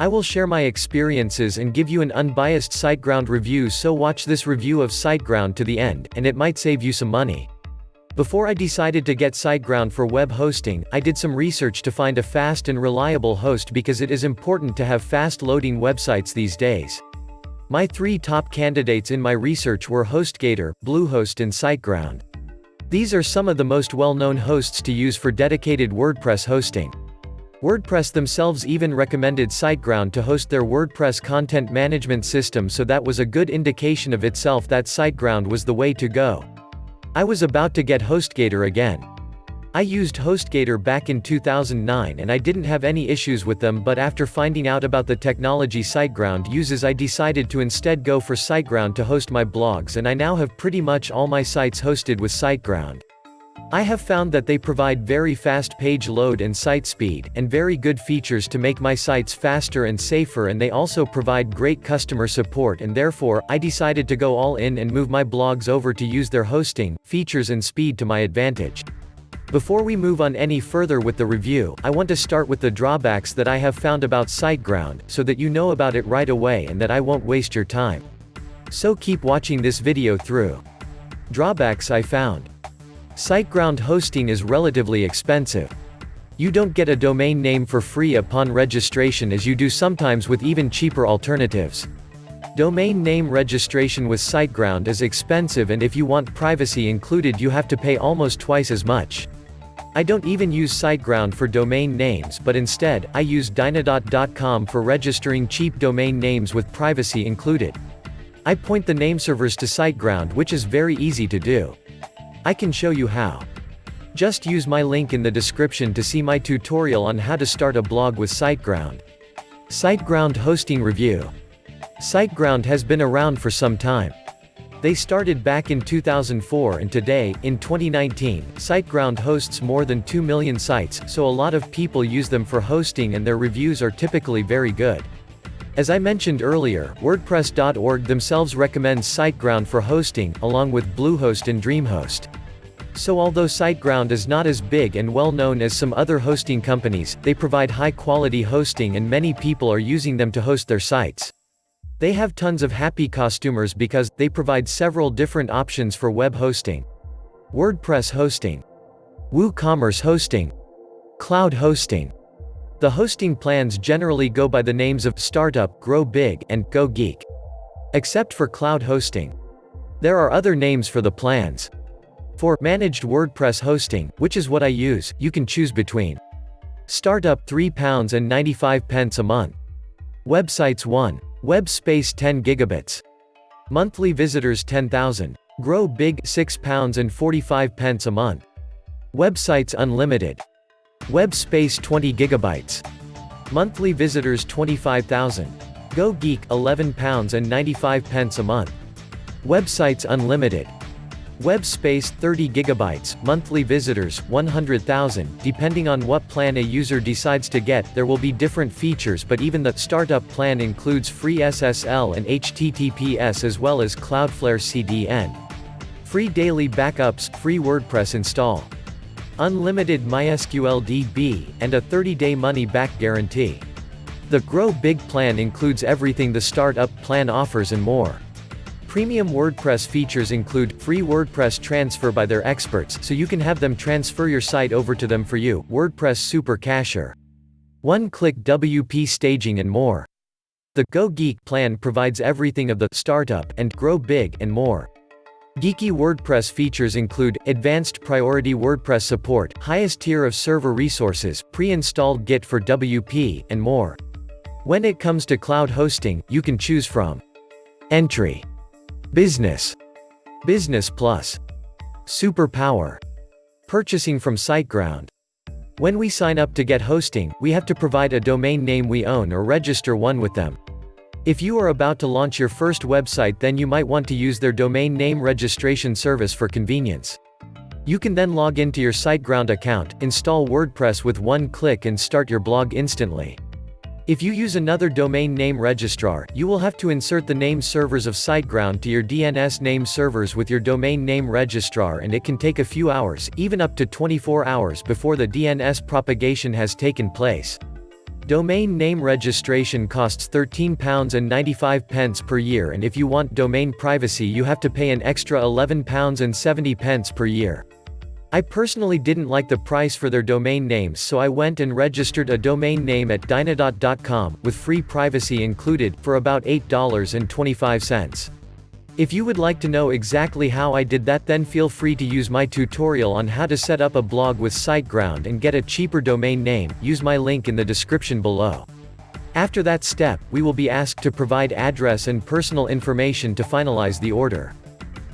I will share my experiences and give you an unbiased Siteground review, so watch this review of Siteground to the end, and it might save you some money. Before I decided to get Siteground for web hosting, I did some research to find a fast and reliable host because it is important to have fast loading websites these days. My 3 top candidates in my research were HostGator, Bluehost and Siteground. These are some of the most well-known hosts to use for dedicated WordPress hosting. WordPress themselves even recommended Siteground to host their WordPress content management system, so that was a good indication of itself that Siteground was the way to go. I was about to get HostGator again. I used HostGator back in 2009 and I didn't have any issues with them, but after finding out about the technology Siteground uses, I decided to instead go for Siteground to host my blogs, and I now have pretty much all my sites hosted with Siteground. I have found that they provide very fast page load and site speed, and very good features to make my sites faster and safer, and they also provide great customer support, and therefore, I decided to go all in and move my blogs over to use their hosting, features and speed to my advantage. Before we move on any further with the review, I want to start with the drawbacks that I have found about Siteground, so that you know about it right away and that I won't waste your time. So keep watching this video through. Drawbacks I found. Siteground hosting is relatively expensive. You don't get a domain name for free upon registration, as you do sometimes with even cheaper alternatives. Domain name registration with Siteground is expensive, and if you want privacy included you have to pay almost twice as much. I don't even use Siteground for domain names, but instead, I use Dynadot.com for registering cheap domain names with privacy included. I point the nameservers to Siteground, which is very easy to do. I can show you how. Just use my link in the description to see my tutorial on how to start a blog with Siteground. Siteground hosting review. Siteground has been around for some time. They started back in 2004, and today, in 2019, Siteground hosts more than 2 million sites, so a lot of people use them for hosting and their reviews are typically very good. As I mentioned earlier, WordPress.org themselves recommends Siteground for hosting, along with Bluehost and DreamHost. So although Siteground is not as big and well known as some other hosting companies, they provide high quality hosting and many people are using them to host their sites. They have tons of happy customers because they provide several different options for web hosting. WordPress hosting, WooCommerce hosting, cloud hosting. The hosting plans generally go by the names of Startup, Grow Big, and Go Geek. Except for cloud hosting. There are other names for the plans. For Managed WordPress hosting, which is what I use, you can choose between Startup £3.95 a month. Websites 1. Web space 10 gigabits. Monthly visitors 10,000. Grow Big £6.45 a month. Websites Unlimited. Web space 20 gigabytes. Monthly visitors 25,000. Go Geek £11.95 a month. Websites Unlimited. Web space 30 gigabytes, monthly visitors 100,000. Depending on what plan a user decides to get, there will be different features, but even the startup plan includes free SSL and HTTPS as well as Cloudflare CDN. Free daily backups, free WordPress install. Unlimited MySQL DB, and a 30-day money-back guarantee. The Grow Big plan includes everything the startup plan offers and more. Premium WordPress features include free WordPress transfer by their experts, so you can have them transfer your site over to them for you, WordPress Super Cacher, one-click WP staging and more. The Go Geek plan provides everything of the startup and Grow Big and more. Geeky WordPress features include advanced priority WordPress support, highest tier of server resources, pre-installed Git for WP, and more. When it comes to cloud hosting, you can choose from Entry, Business, Business Plus, Super Power. Purchasing from Siteground. When we sign up to get hosting, we have to provide a domain name we own or register one with them. If you are about to launch your first website, then you might want to use their domain name registration service for convenience. You can then log into your Siteground account, install WordPress with one click and start your blog instantly. If you use another domain name registrar, you will have to insert the name servers of Siteground to your DNS name servers with your domain name registrar, and it can take a few hours, even up to 24 hours before the DNS propagation has taken place. Domain name registration costs £13.95 per year, and if you want domain privacy you have to pay an extra £11.70 per year. I personally didn't like the price for their domain names, so I went and registered a domain name at dynadot.com, with free privacy included, for about $8.25. If you would like to know exactly how I did that, then feel free to use my tutorial on how to set up a blog with Siteground and get a cheaper domain name. Use my link in the description below. After that step, we will be asked to provide address and personal information to finalize the order.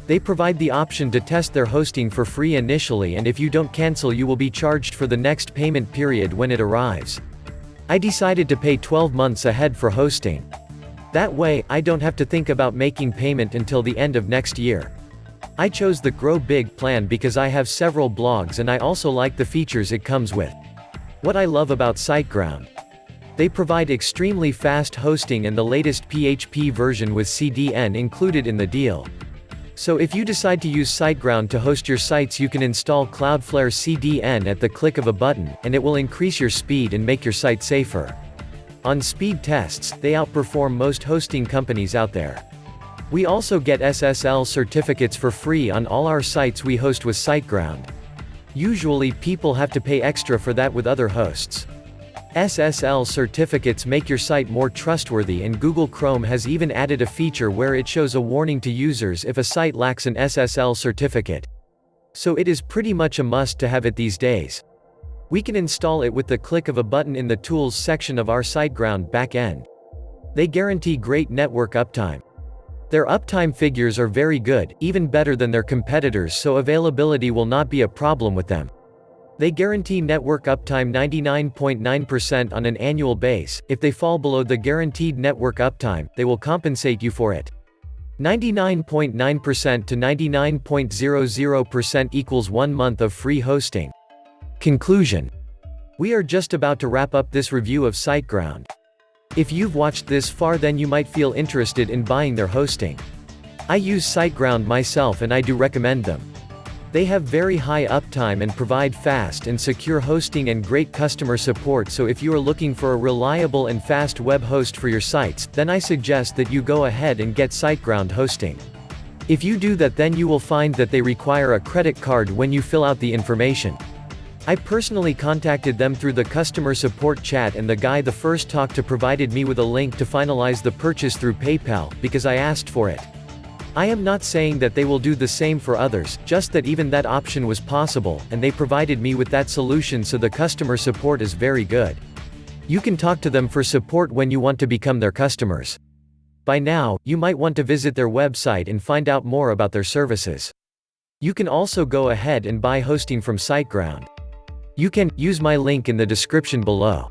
They provide the option to test their hosting for free initially, and if you don't cancel you will be charged for the next payment period when it arrives. I decided to pay 12 months ahead for hosting. That way, I don't have to think about making payment until the end of next year. I chose the Grow Big plan because I have several blogs and I also like the features it comes with. What I love about Siteground: they provide extremely fast hosting and the latest PHP version with CDN included in the deal. So if you decide to use Siteground to host your sites, you can install Cloudflare CDN at the click of a button, and it will increase your speed and make your site safer. On speed tests, they outperform most hosting companies out there. We also get SSL certificates for free on all our sites we host with Siteground. Usually people have to pay extra for that with other hosts. SSL certificates make your site more trustworthy, and Google Chrome has even added a feature where it shows a warning to users if a site lacks an SSL certificate. So it is pretty much a must to have it these days. We can install it with the click of a button in the Tools section of our Siteground backend. They guarantee great network uptime. Their uptime figures are very good, even better than their competitors, so availability will not be a problem with them. They guarantee network uptime 99.9% on an annual base. If they fall below the guaranteed network uptime, they will compensate you for it. 99.9% to 99.00% equals 1 month of free hosting. Conclusion: we are just about to wrap up this review of Siteground. If you've watched this far, then you might feel interested in buying their hosting. I use Siteground myself and I do recommend them. They have very high uptime and provide fast and secure hosting and great customer support, so if you are looking for a reliable and fast web host for your sites, then I suggest that you go ahead and get Siteground hosting. If you do that, then you will find that they require a credit card when you fill out the information. I personally contacted them through the customer support chat, and the guy the first talked to provided me with a link to finalize the purchase through PayPal, because I asked for it. I am not saying that they will do the same for others, just that even that option was possible, and they provided me with that solution, so the customer support is very good. You can talk to them for support when you want to become their customers. By now, you might want to visit their website and find out more about their services. You can also go ahead and buy hosting from Siteground. You can use my link in the description below.